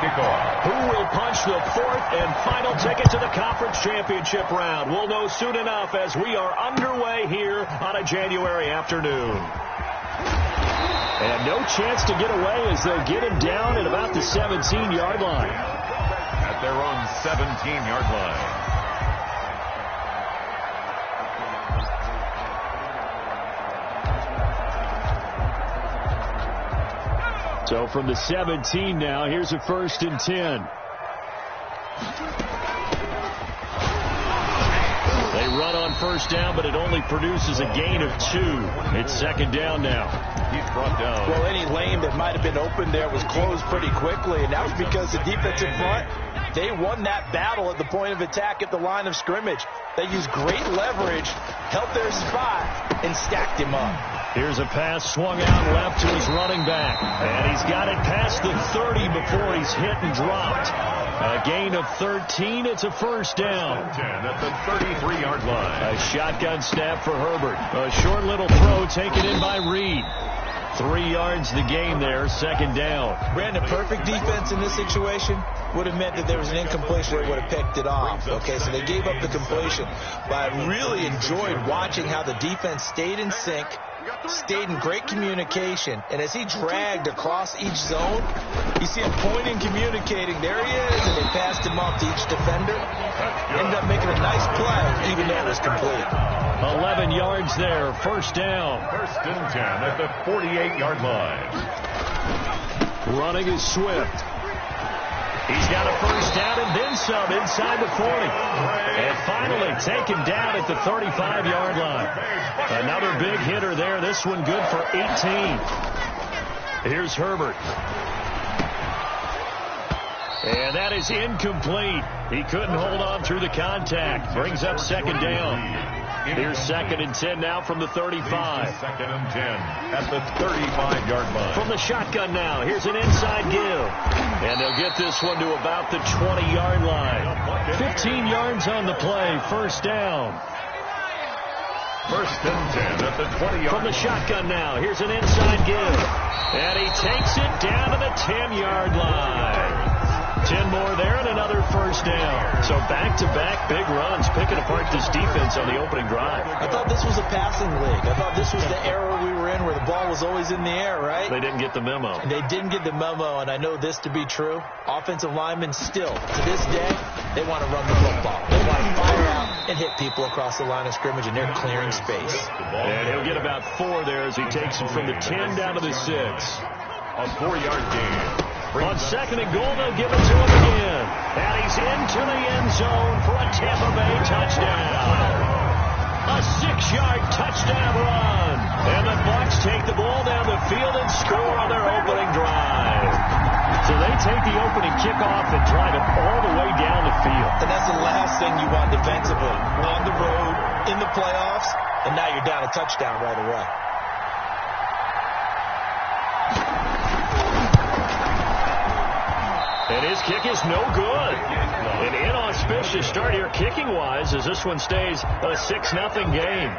kickoff. Who will punch the fourth and final ticket to the conference championship round? We'll know soon enough as we are underway here on a January afternoon. And no chance to get away as they'll get him down at about the 17-yard line. At their own 17-yard line. So from the 17 now, here's a 1st and 10. They run on 1st down, but it only produces a gain of 2. It's 2nd down now. He's brought down. Well, any lane that might have been open there was closed pretty quickly, and that was because the defensive front, they won that battle at the point of attack at the line of scrimmage. They used great leverage, held their spot, and stacked him up. Here's a pass swung out left to his running back. And he's got it past the 30 before he's hit and dropped. A gain of 13. It's a 1st down. At the 33-yard line. A shotgun snap for Herbert. A short little throw taken in by Reed. 3 yards the gain there, 2nd down. Brandon, perfect defense in this situation would have meant that there was an incompletion that would have picked it off. Okay, so they gave up the completion. But I really enjoyed watching how the defense stayed in sync, stayed in great communication, and as he dragged across each zone, you see him pointing, communicating. There he is, and they passed him off to each defender. Ended up making a nice play, even though it was complete. 11 yards there, 1st down. 1st and 10 at the 48-yard line. Running is Swift. He's got a 1st down and then some inside the 40. And finally taken down at the 35-yard line. Another big hitter there. This one good for 18. Here's Herbert. And that is incomplete. He couldn't hold on through the contact. Brings up 2nd down. Here's 2nd and 10 now from the 35. 2nd and 10 at the 35-yard line. From the shotgun now, here's an inside give. And they'll get this one to about the 20-yard line. 15 yards on the play, 1st down. 1st and 10 at the 20-yard line. From the shotgun now, here's an inside give. And he takes it down to the 10-yard line. 10 more there and another 1st down. So back-to-back big runs, picking apart this defense on the opening drive. I thought this was a passing league. I thought this was the era we were in where the ball was always in the air, right? They didn't get the memo. They didn't get the memo, and I know this to be true. Offensive linemen still, to this day, they want to run the football. They want to fire out and hit people across the line of scrimmage, and they're clearing space. And he'll get about 4 there as he takes him from the 10 down to the 6. A 4-yard gain. On 2nd and goal, they'll give it to him again. And he's into the end zone for a Tampa Bay touchdown. A 6-yard touchdown run. And the Bucs take the ball down the field and score on their opening drive. So they take the opening kickoff and drive it all the way down the field. And that's the last thing you want defensively. On the road, in the playoffs, and now you're down a touchdown right away. And his kick is no good. An inauspicious start here kicking-wise as this one stays a 6-0 game.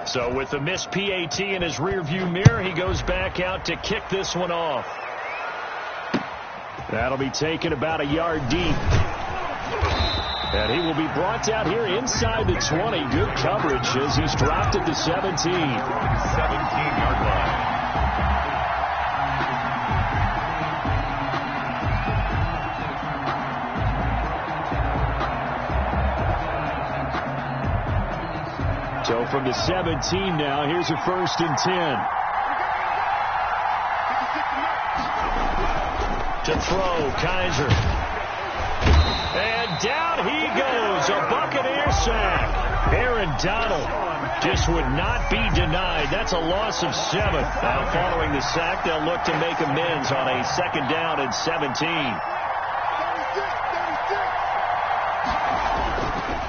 So with the missed PAT in his rearview mirror, he goes back out to kick this one off. That'll be taken about a yard deep. And he will be brought down here inside the 20. Good coverage as he's dropped at the 17. 17-yard line. So from the 17 now, here's a 1st and 10. To throw, Kaiser. And down he goes, a Buccaneer sack. Aaron Donald just would not be denied. That's a loss of 7. Now following the sack, they'll look to make amends on a 2nd down and 17.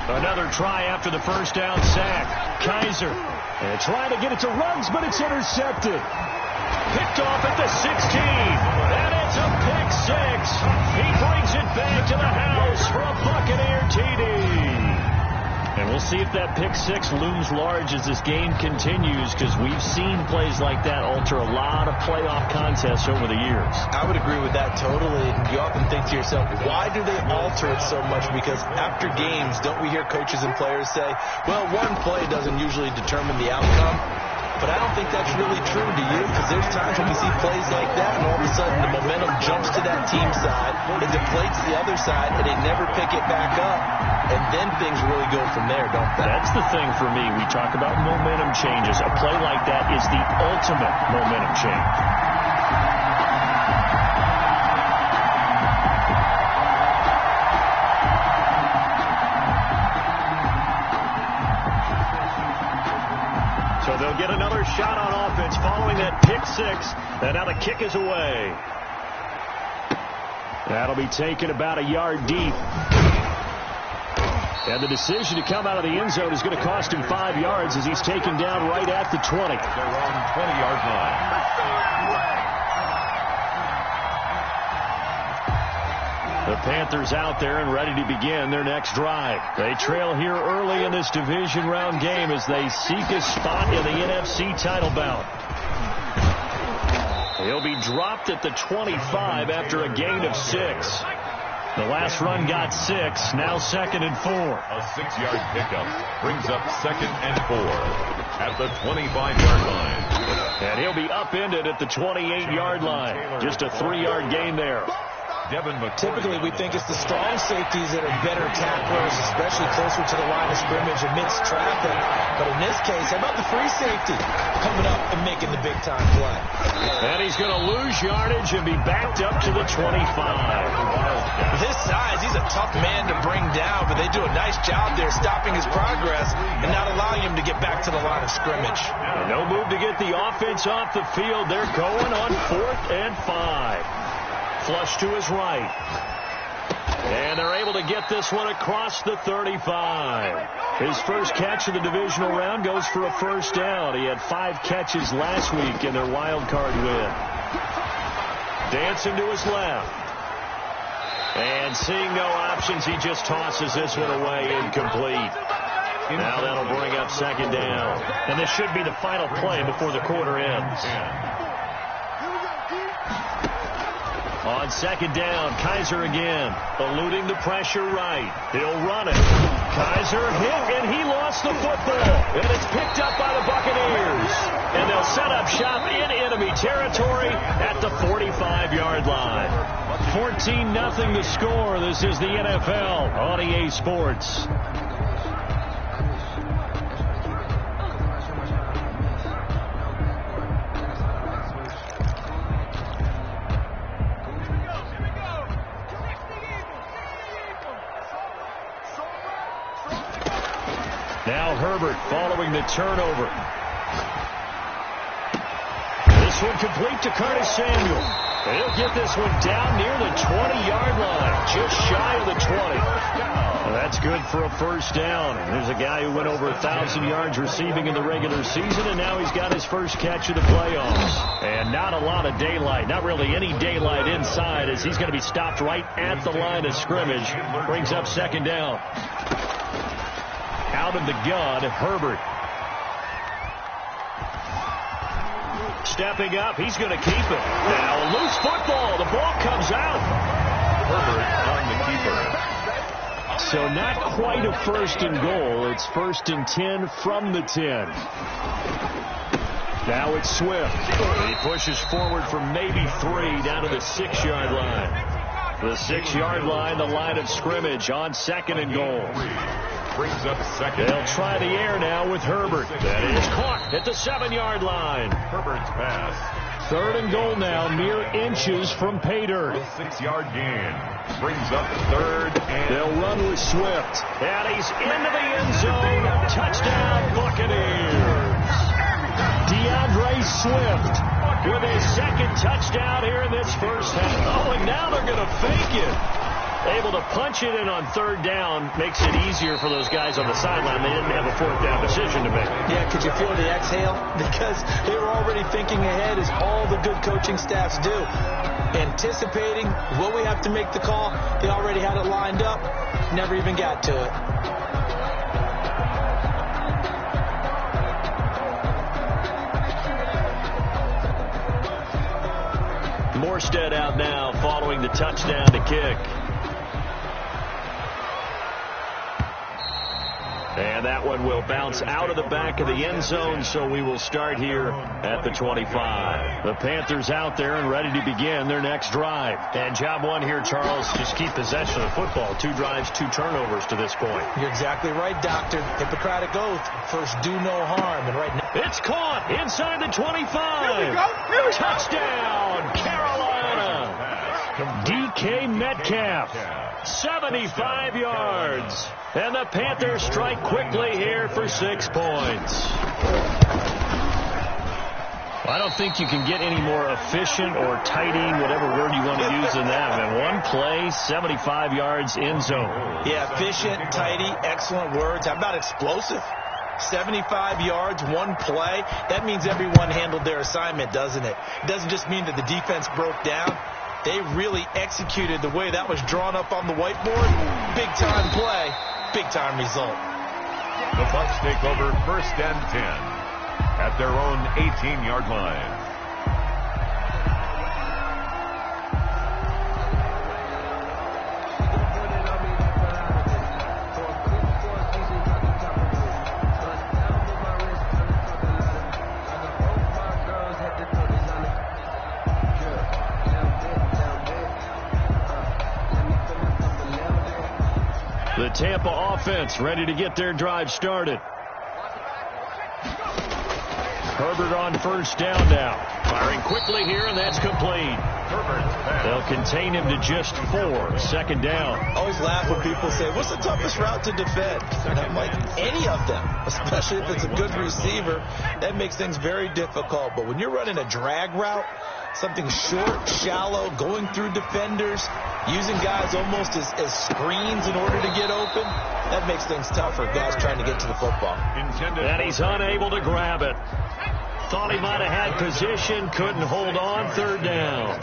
Another try after the 1st down sack. Kaiser And trying to get it to Ruggs, but it's intercepted. Picked off at the 16. And it's a pick six. He brings it back to the house for a Buccaneer TD. And we'll see if that pick six looms large as this game continues, because we've seen plays like that alter a lot of playoff contests over the years. I would agree with that totally. And you often think to yourself, why do they alter it so much? Because after games, don't we hear coaches and players say, well, one play doesn't usually determine the outcome? But I don't think that's really true, do you? Because there's times when we see plays like that, and all of a sudden the momentum jumps to that team side, it deflates the other side, and they never pick it back up. And then things really go from there, don't they? That's the thing for me. We talk about momentum changes. A play like that is the ultimate momentum change. So they'll get another shot on offense following that pick six. And now the kick is away. That'll be taken about a yard deep. And the decision to come out of the end zone is going to cost him 5 yards as he's taken down right at the 20. They're on 20-yard line. The Panthers out there and ready to begin their next drive. They trail here early in this division round game as they seek a spot in the NFC title bout. He'll be dropped at the 25 after a gain of 6. The last run got 6, now 2nd and 4. A 6-yard pickup brings up 2nd and 4 at the 25-yard line. And he'll be upended at the 28-yard line. Just a 3-yard gain there. Typically, we think it's the strong safeties that are better tacklers, especially closer to the line of scrimmage amidst traffic. But in this case, how about the free safety coming up and making the big-time play? And he's going to lose yardage and be backed up to the 25. With his size, he's a tough man to bring down, but they do a nice job there stopping his progress and not allowing him to get back to the line of scrimmage. And no move to get the offense off the field. They're going on 4th and 5. Flush to his right. And they're able to get this one across the 35. His first catch of the divisional round goes for a first down. He had 5 catches last week in their wild card win. Dancing to his left. And seeing no options, he just tosses this one away, incomplete. Now that'll bring up 2nd down. And this should be the final play before the quarter ends. On 2nd down, Kaiser again, eluding the pressure right. He'll run it. Kaiser hit, and he lost the football. And it's picked up by the Buccaneers. And they'll set up shop in enemy territory at the 45-yard line. 14-0 the score. This is the NFL on EA Sports. Now Herbert following the turnover. This one complete to Curtis Samuel. He'll get this one down near the 20-yard line, just shy of the 20. Well, that's good for a first down. There's a guy who went over 1,000 yards receiving in the regular season, and now he's got his first catch of the playoffs. And not a lot of daylight, not really any daylight inside, as he's going to be stopped right at the line of scrimmage. Brings up 2nd down. Out of the gun, Herbert. Stepping up, he's going to keep it. Now, loose football. The ball comes out. Herbert on the keeper. So not quite a 1st and goal. It's 1st and 10 from the 10. Now it's Swift. He pushes forward for maybe 3 down to the 6-yard line. The 6-yard line, the line of scrimmage on 2nd and goal. Brings up 2nd. They'll try the air now with Herbert. That is caught at the 7-yard line. Herbert's pass. 3rd and goal now, mere inches from pay dirt. 6-yard gain. Brings up 3rd and... They'll run with Swift. And he's into the end zone. Touchdown, Buccaneers. DeAndre Swift with his 2nd touchdown here in this first half. Oh, and now they're going to fake it. Able to punch it in on third down makes it easier for those guys on the sideline. They didn't have a fourth down decision to make. Yeah, could you feel the exhale? Because they were already thinking ahead, as all the good coaching staffs do. Anticipating, will we have to make the call? They already had it lined up. Never even got to it. Morstead out now following the touchdown to kick. And that one will bounce out of the back of the end zone, so we will start here at the 25. The Panthers out there and ready to begin their next drive. And job one here, Charles, just keep possession of the football. 2 drives, 2 turnovers to this point. You're exactly right, Doctor. Hippocratic oath. First, do no harm. And right now, it's caught inside the 25. Here we go. Touchdown, Carolina. DK Metcalf, 75 yards. And the Panthers strike quickly here for 6 points. Well, I don't think you can get any more efficient or tidy, whatever word you want to use in that. And one play, 75 yards in zone. Yeah, efficient, tidy, excellent words. How about explosive? 75 yards, one play. That means everyone handled their assignment, doesn't it? It doesn't just mean that the defense broke down. They really executed the way that was drawn up on the whiteboard. Big-time play, big-time result. The Bucs take over 1st and 10 at their own 18-yard line. The Tampa offense ready to get their drive started. Herbert on 1st down now. Firing quickly here, and that's complete. They'll contain him to just 4. 2nd down. I always laugh when people say, what's the toughest route to defend? And I'm like, any of them, especially if it's a good receiver. That makes things very difficult. But when you're running a drag route, something short, shallow, going through defenders, using guys almost as screens in order to get open, that makes things tough for guys trying to get to the football. And he's unable to grab it. Thought he might have had position, couldn't hold on. 3rd down.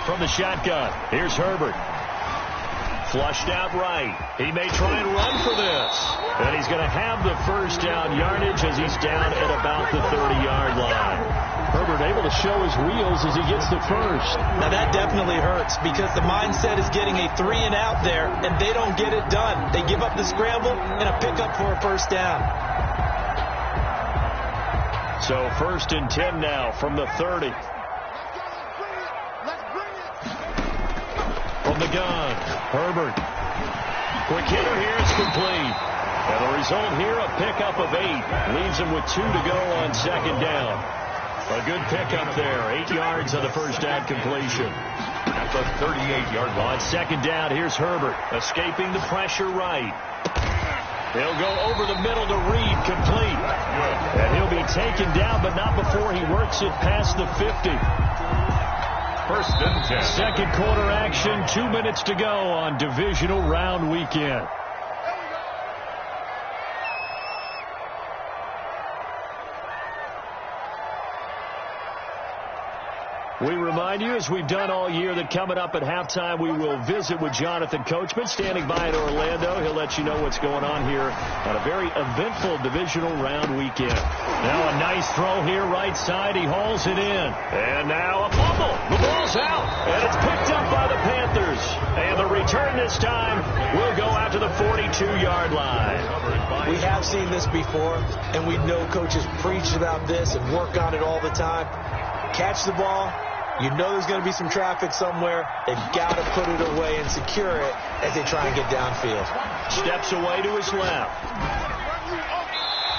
From the shotgun, here's Herbert. Flushed out right. He may try and run for this. And he's going to have the 1st down yardage as he's down at about the 30-yard line. Herbert able to show his wheels as he gets the 1st. Now that definitely hurts because the mindset is getting a 3-and-out there, and they don't get it done. They give up the scramble and a pickup for a 1st down. So 1st and 10 now from the 30. From the gun, Herbert. Quick hitter here, it's complete. And the result here, a pickup of 8. Leaves him with 2 to go on 2nd down. A good pickup there. 8 yards on the 1st down completion. At the 38-yard line. On 2nd down, here's Herbert. Escaping the pressure right. He'll go over the middle to Reed, complete. And he'll be taken down, but not before he works it past the 50. 1st and 10. 2nd quarter action, 2 minutes to go on divisional round weekend. We remind you, as we've done all year, that coming up at halftime, we will visit with Jonathan Coachman, standing by in Orlando. He'll let you know what's going on here on a very eventful divisional round weekend. Now a nice throw here, right side. He hauls it in. And now a fumble. The ball's out, and it's picked up by the Panthers. And the return this time will go out to the 42-yard line. We have seen this before, and we know coaches preach about this and work on it all the time. Catch the ball. You know there's going to be some traffic somewhere. They've got to put it away and secure it as they try and get downfield. Steps away to his left.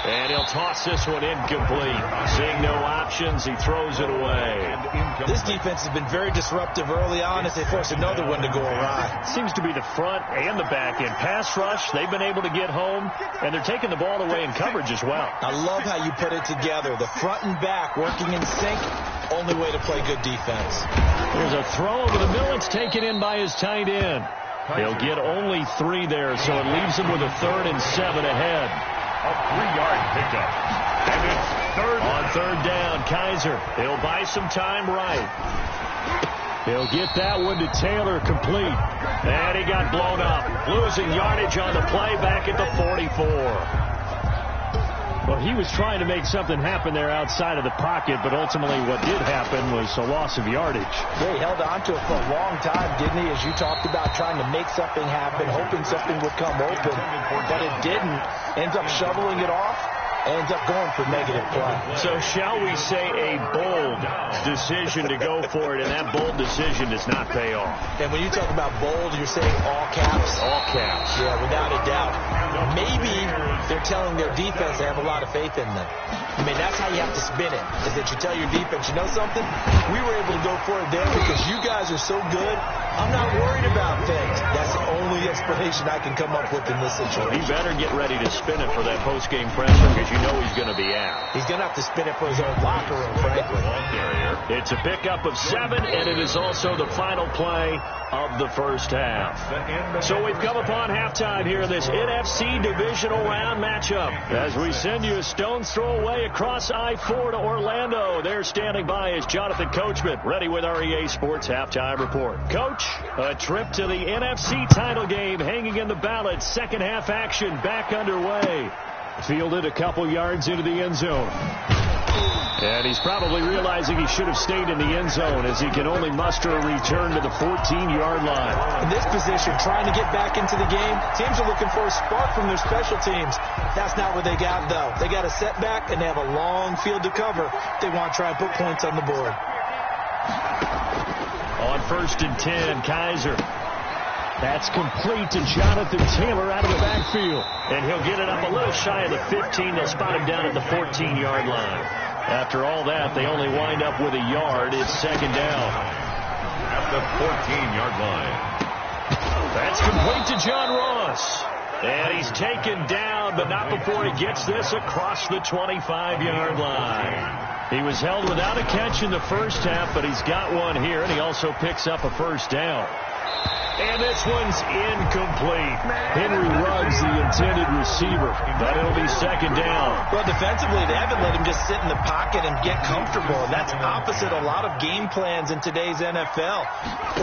And he'll toss this one incomplete. Seeing no options, he throws it away. This defense has been very disruptive early on as they force another one to go awry. Seems to be the front and the back end. Pass rush, they've been able to get home, and they're taking the ball away in coverage as well. I love how you put it together. The front and back working in sync, only way to play good defense. There's a throw over the middle. It's taken in by his tight end. He'll get only 3 there, so it leaves him with a 3rd and 7 ahead. A 3-yard pickup. And it's third. On 3rd down, Kaiser. He'll buy some time right. He'll get that one to Taylor complete. And he got blown up. Losing yardage on the play back at the 44. Well, he was trying to make something happen there outside of the pocket, but ultimately what did happen was a loss of yardage. Yeah, he held on to it for a long time, didn't he? As you talked about, trying to make something happen, hoping something would come open, but it didn't. Ends up shoveling it off, ends up going for negative play. So shall we say a bold decision to go for it, and that bold decision does not pay off. And when you talk about bold, you're saying all caps? All caps. Yeah, without a doubt. Maybe they're telling their defense they have a lot of faith in them. I mean, that's how you have to spin it, is that you tell your defense, you know something? We were able to go for it there because you guys are so good. I'm not worried about things. That's the only explanation I can come up with in this situation. He better get ready to spin it for that post-game pressure because you know he's going to be out. He's going to have to spin it for his own locker room, frankly. It's a pickup of 7, and it is also the final play of the first half. So we've come upon halftime here in this NFC Divisional Round matchup. As we send you a stone's throw away across I-4 to Orlando. There standing by is Jonathan Coachman, ready with our EA Sports Halftime Report. Coach, a trip to the NFC title game hanging in the balance. Second half action back underway. Fielded a couple yards into the end zone. And he's probably realizing he should have stayed in the end zone as he can only muster a return to the 14-yard line. In this position, trying to get back into the game, teams are looking for a spark from their special teams. That's not what they got, though. They got a setback, and they have a long field to cover. They want to try and put points on the board. On 1st and 10, Kaiser. That's complete to Jonathan Taylor out of the backfield. And he'll get it up a little shy of the 15. They'll spot him down at the 14-yard line. After all that, they only wind up with a yard. It's 2nd down. At the 14-yard line. That's complete to John Ross. And he's taken down, but not before he gets this across the 25-yard line. He was held without a catch in the first half, but he's got one here, and he also picks up a first down. And this one's incomplete. Henry Ruggs, the intended receiver, but it'll be 2nd down. Well, defensively, they haven't let him just sit in the pocket and get comfortable. And that's opposite a lot of game plans in today's NFL.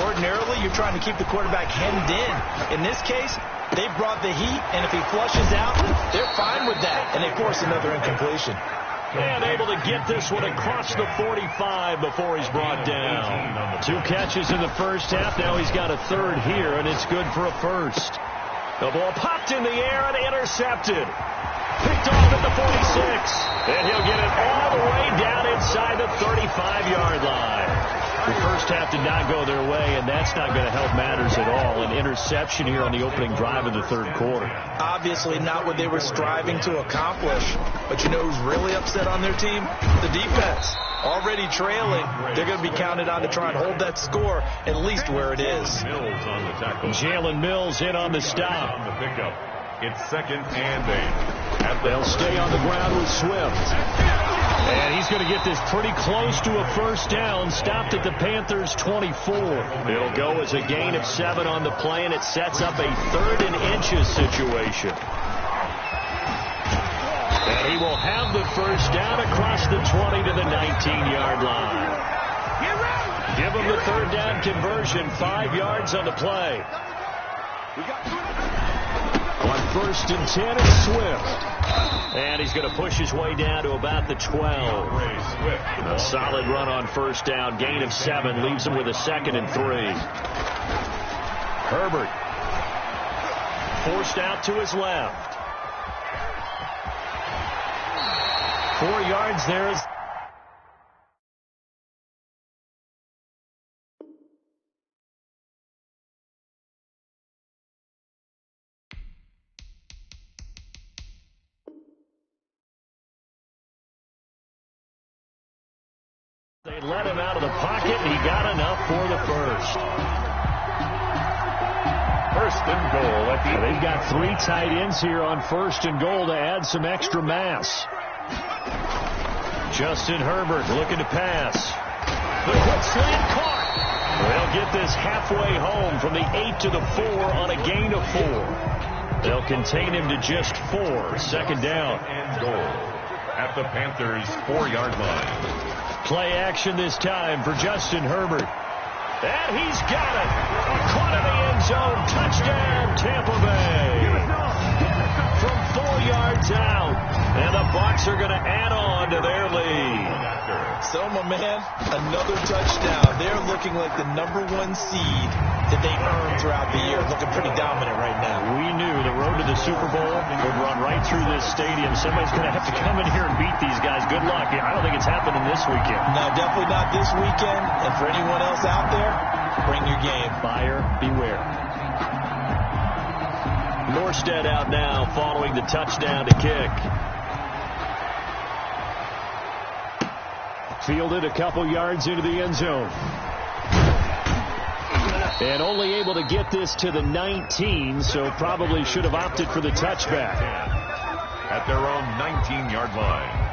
Ordinarily, you're trying to keep the quarterback hemmed in. In this case, they brought the heat, and if he flushes out, they're fine with that. And they force another incompletion. And able to get this one across the 45 before he's brought down. 2 catches in the first half. Now he's got a 3rd here, and it's good for a first. The ball popped in the air and intercepted. Picked off at the 46. And he'll get it all the way down inside the 35-yard line. The first half did not go their way, and that's not going to help matters at all. An interception here on the opening drive of the 3rd quarter. Obviously not what they were striving to accomplish. But you know who's really upset on their team? The defense. Already trailing. They're going to be counted on to try and hold that score at least where it is. Mills on the tackle. Jalen Mills in on the stop. On the pickup. It's 2nd and 8. They'll stay on the ground with Swift. And he's going to get this pretty close to a first down. Stopped at the Panthers' 24. It'll go as a gain of 7 on the play, and it sets up a 3rd and inches situation. And he will have the first down across the 20 to the 19-yard line. Give him the 3rd down conversion. 5 yards on the play. On 1st and 10, it's Swift. And he's going to push his way down to about the 12. A solid run on first down. Gain of 7 leaves him with a 2nd and 3. Herbert forced out to his left. 4 yards there. They let him out of the pocket, and he got enough for the first. First and goal at the... They've got 3 tight ends here on first and goal to add some extra mass. Justin Herbert looking to pass. The quick slant caught. They'll get this halfway home from the 8 to the 4 on a gain of 4. They'll contain him to just 4. Second down. And goal at the Panthers' 4-yard line. Play action this time for Justin Herbert. And he's got it. Caught in the end zone. Touchdown, Tampa Bay. From 4 yards out. And the Bucs are going to add on to their lead. So, my man, another touchdown. They're looking like the #1 seed that they earned throughout the year. Looking pretty dominant right now. We knew the road to the Super Bowl would run right through this stadium. Somebody's going to have to come in here and beat these guys. Good luck. I don't think it's happening this weekend. No, definitely not this weekend. And for anyone else out there, bring your game. Buyer beware. Norstead out now following the touchdown to kick. Fielded a couple yards into the end zone. And only able to get this to the 19, so probably should have opted for the touchback. At their own 19-yard line.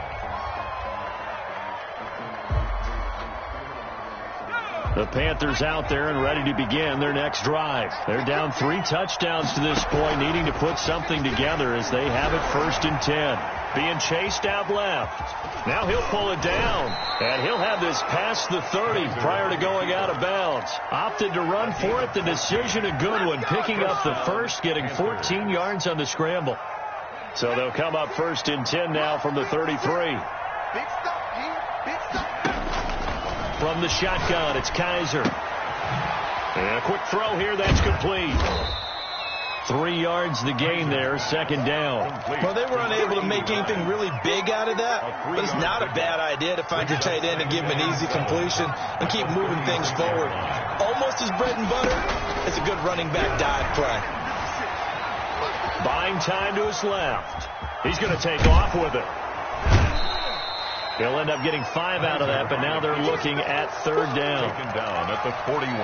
The Panthers out there and ready to begin their next drive. They're down 3 touchdowns to this point, needing to put something together as they have it first and 10. Being chased out left. Now he'll pull it down, and he'll have this past the 30 prior to going out of bounds. Opted to run for it. The decision a good one, picking up the first, getting 14 yards on the scramble. So they'll come up first and 10 now from the 33. From the shotgun, it's Kaiser. And a quick throw here, that's complete. 3 yards the gain there, second down. Well, they were unable to make anything really big out of that, but it's not a bad idea to find your tight end and give him an easy completion and keep moving things forward. Almost his bread and butter. It's a good running back dive play. Buying time to his left. He's going to take off with it. He'll end up getting 5 out of that, but now they're looking at third down. Taken down at the 41.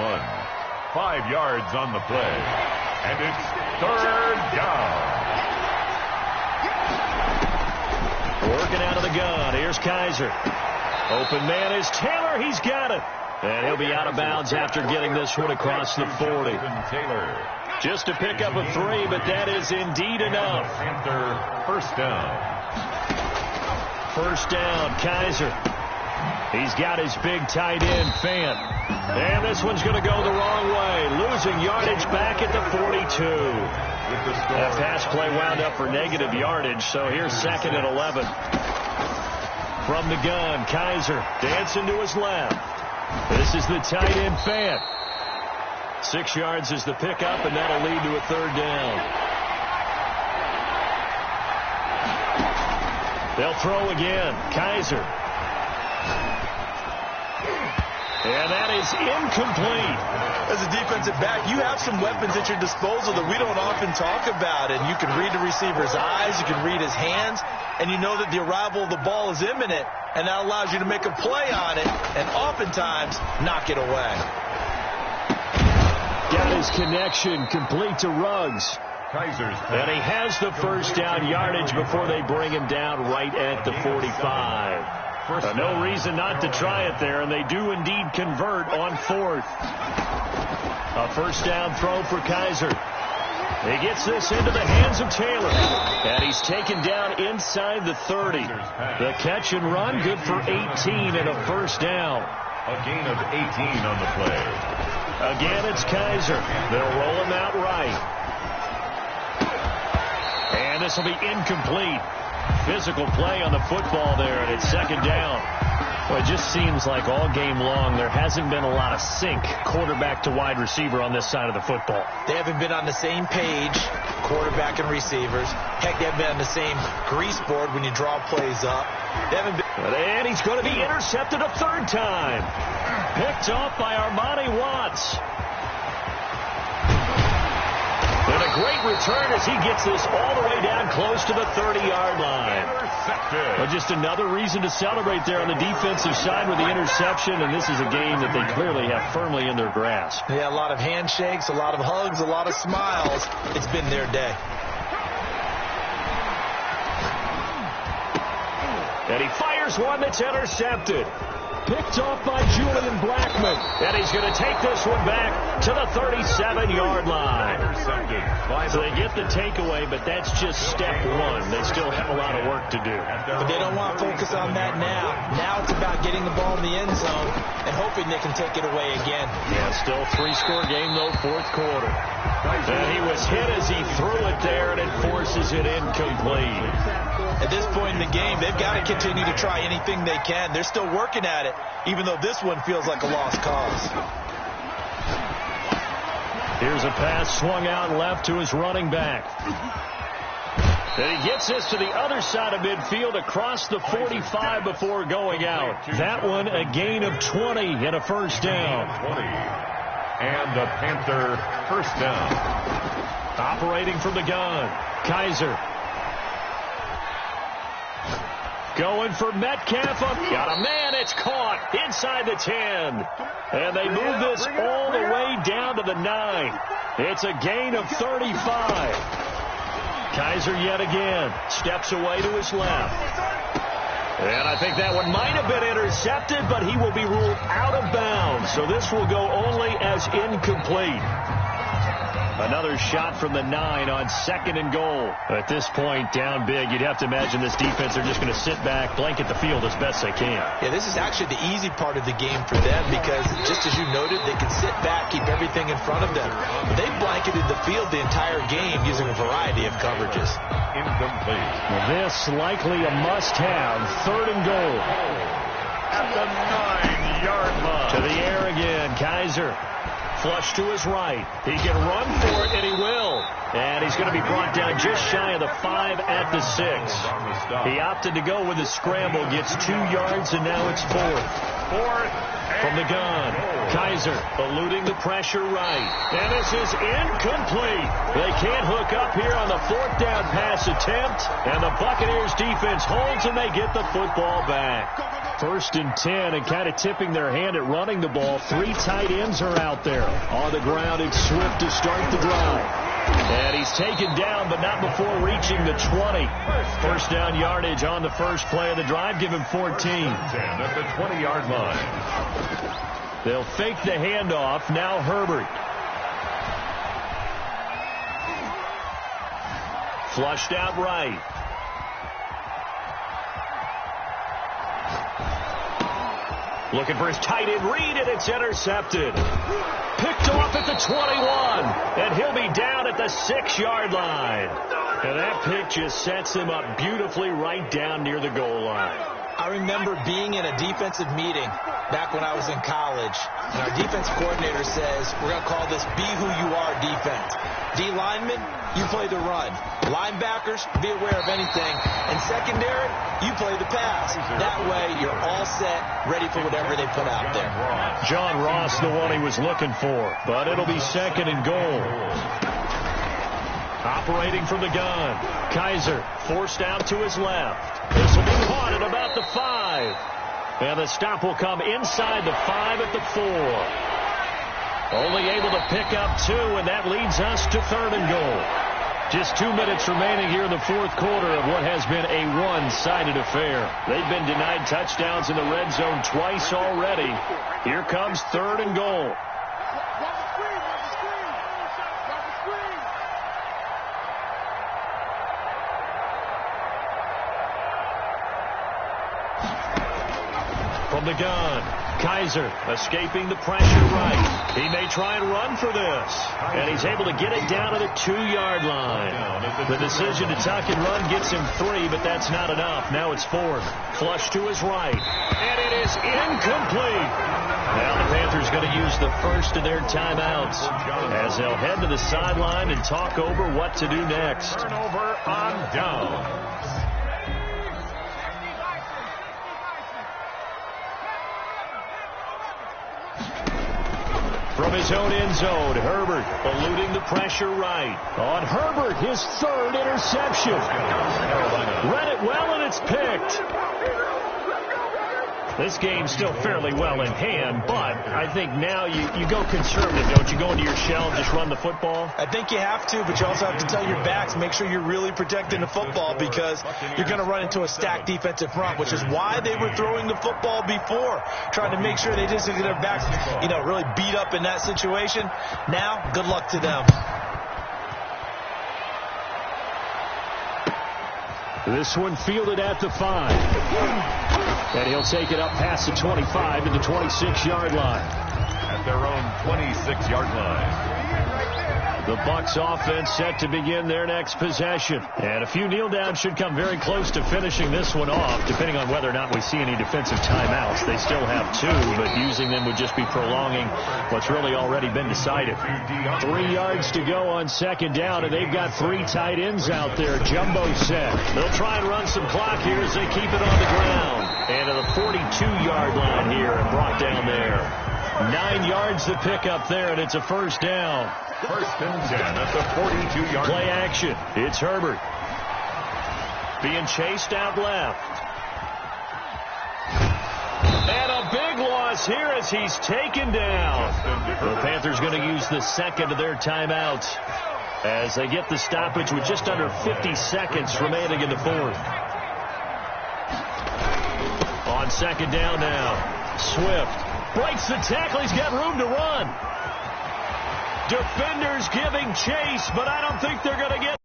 5 yards on the play. And it's third down. Working out of the gun. Here's Kaiser. Open man is Taylor. He's got it. And he'll be out of bounds after getting this one across the 40. Taylor. Just to pick up a 3, but that is indeed enough. Panther first down. First down, Kaiser. He's got his big tight end, Fant. And this one's going to go the wrong way. Losing yardage back at the 42. That pass play wound up for negative yardage, so here's second and 11. From the gun, Kaiser dancing to his left. This is the tight end, Fant. 6 yards is the pickup, and that'll lead to a third down. They'll throw again. Kaiser. And that is incomplete. As a defensive back, you have some weapons at your disposal that we don't often talk about. And you can read the receiver's eyes, you can read his hands, and you know that the arrival of the ball is imminent. And that allows you to make a play on it and oftentimes knock it away. Got his connection complete to Ruggs. Kaiser's and he has the first down yardage before they bring him down right at the 45. No reason not to try it there, and they do indeed convert on fourth. A first down throw for Kaiser. He gets this into the hands of Taylor, and he's taken down inside the 30. The catch and run, good for 18 and a first down. A gain of 18 on the play. Again, it's Kaiser. They'll roll him out right. And this will be incomplete. Physical play on the football there, and it's second down. Well, it just seems like all game long there hasn't been a lot of sync quarterback to wide receiver on this side of the football. They haven't been on the same page, quarterback and receivers. Heck, they haven't been on the same grease board when you draw plays up. They haven't been. And he's going to be intercepted a third time. Picked off by Armani Watts. And a great return as he gets this all the way down close to the 30-yard line. Well, just another reason to celebrate there on the defensive side with the interception, and this is a game that they clearly have firmly in their grasp. Yeah, a lot of handshakes, a lot of hugs, a lot of smiles. It's been their day. And he fires one that's intercepted. Picked off by Julian Blackman. And he's going to take this one back to the 37-yard line. So they get the takeaway, but that's just step one. They still have a lot of work to do. But they don't want to focus on that now. Now it's about getting the ball in the end zone and hoping they can take it away again. Yeah, still three-score game, though, fourth quarter. And he was hit as he threw it there, and it forces it incomplete. At this point in the game, they've got to continue to try anything they can. They're still working at it, even though this one feels like a lost cause. Here's a pass swung out left to his running back. And he gets this to the other side of midfield across the 45 before going out. That one a gain of 20 and a first down. 20. And the Panther first down. Operating from the gun, Kaiser. Going for Metcalf. Got a man. It's caught inside the 10. And they move this all the way down to the 9. It's a gain of 35. Kaiser yet again steps away to his left. And I think that one might have been intercepted, but he will be ruled out of bounds. So this will go only as incomplete. Another shot from the 9 on 2nd and goal. At this point, down big, you'd have to imagine this defense are just going to sit back, blanket the field as best they can. Yeah, this is actually the easy part of the game for them because, just as you noted, they can sit back, keep everything in front of them. But they've blanketed the field the entire game using a variety of coverages. Incomplete. Well, this likely a must-have. 3rd and goal. At the 9-yard line. To the air again, Kaiser. Flush to his right. He can run for it, and he will. And he's going to be brought down just shy of the 5 at the 6. He opted to go with a scramble, gets 2 yards, and now it's 4th. From the gun, Kaiser eluding the pressure right. And this is incomplete. They can't hook up here on the 4th down pass attempt. And the Buccaneers defense holds, and they get the football back. 1st and 10, and kind of tipping their hand at running the ball. 3 tight ends are out there. On the ground, it's Swift to start the drive. And he's taken down, but not before reaching the 20. First down yardage on the first play of the drive. Give him 14. 10 at the 20-yard line. They'll fake the handoff. Now Herbert. Flushed out right. Looking for his tight end read, and it's intercepted. Picked off at the 21, and he'll be down at the 6-yard line. And that pick just sets him up beautifully right down near the goal line. I remember being in a defensive meeting back when I was in college, and our defense coordinator says, we're going to call this Be Who You Are defense. D linemen, you play the run. Linebackers, be aware of anything. And secondary, you play the pass. That way, you're all set, ready for whatever they put out there. John Ross, the one he was looking for, but it'll be 2nd and goal. Operating from the gun, Kaiser forced out to his left. This will be caught at about the 5. And the stop will come inside the 5 at the 4. Only able to pick up 2, and that leads us to 3rd and goal. Just 2 minutes remaining here in the 4th quarter of what has been a one-sided affair. They've been denied touchdowns in the red zone twice already. Here comes 3rd and goal. From the gun, Kaiser escaping the pressure right. He may try and run for this. And he's able to get it down to the 2-yard line. The decision to tuck and run gets him 3, but that's not enough. Now it's 4th. Flush to his right. And it is incomplete. Now the Panthers going to use the first of their timeouts as they'll head to the sideline and talk over what to do next. Turnover on down. from his own end zone. Herbert eluding the pressure right. On Herbert, his third interception. Read it well, and it's picked. This game's still fairly well in hand, but I think now you go conservative, don't you? Go into your shell and just run the football? I think you have to, but you also have to tell your backs, make sure you're really protecting the football because you're going to run into a stacked defensive front, which is why they were throwing the football before, trying to make sure they just get their backs, really beat up in that situation. Now, good luck to them. This one fielded at the 5. And he'll take it up past the 25 to the 26-yard line. At their own 26-yard line. The Bucs offense set to begin their next possession. And a few kneel downs should come very close to finishing this one off, depending on whether or not we see any defensive timeouts. They still have 2, but using them would just be prolonging what's really already been decided. 3 yards to go on second down, and they've got 3 tight ends out there. Jumbo set. They'll try and run some clock here as they keep it on the ground. And to the 42-yard line here and brought down there. 9 yards to pick up there, and it's a first down. First and 10 at the 42-yard line. Play action. It's Herbert. Being chased out left. And a big loss here as he's taken down. The Panthers going to use the second of their timeouts as they get the stoppage with just under 50 seconds remaining in the fourth. On second down now. Swift breaks the tackle. He's got room to run. Defenders giving chase, but I don't think they're going to get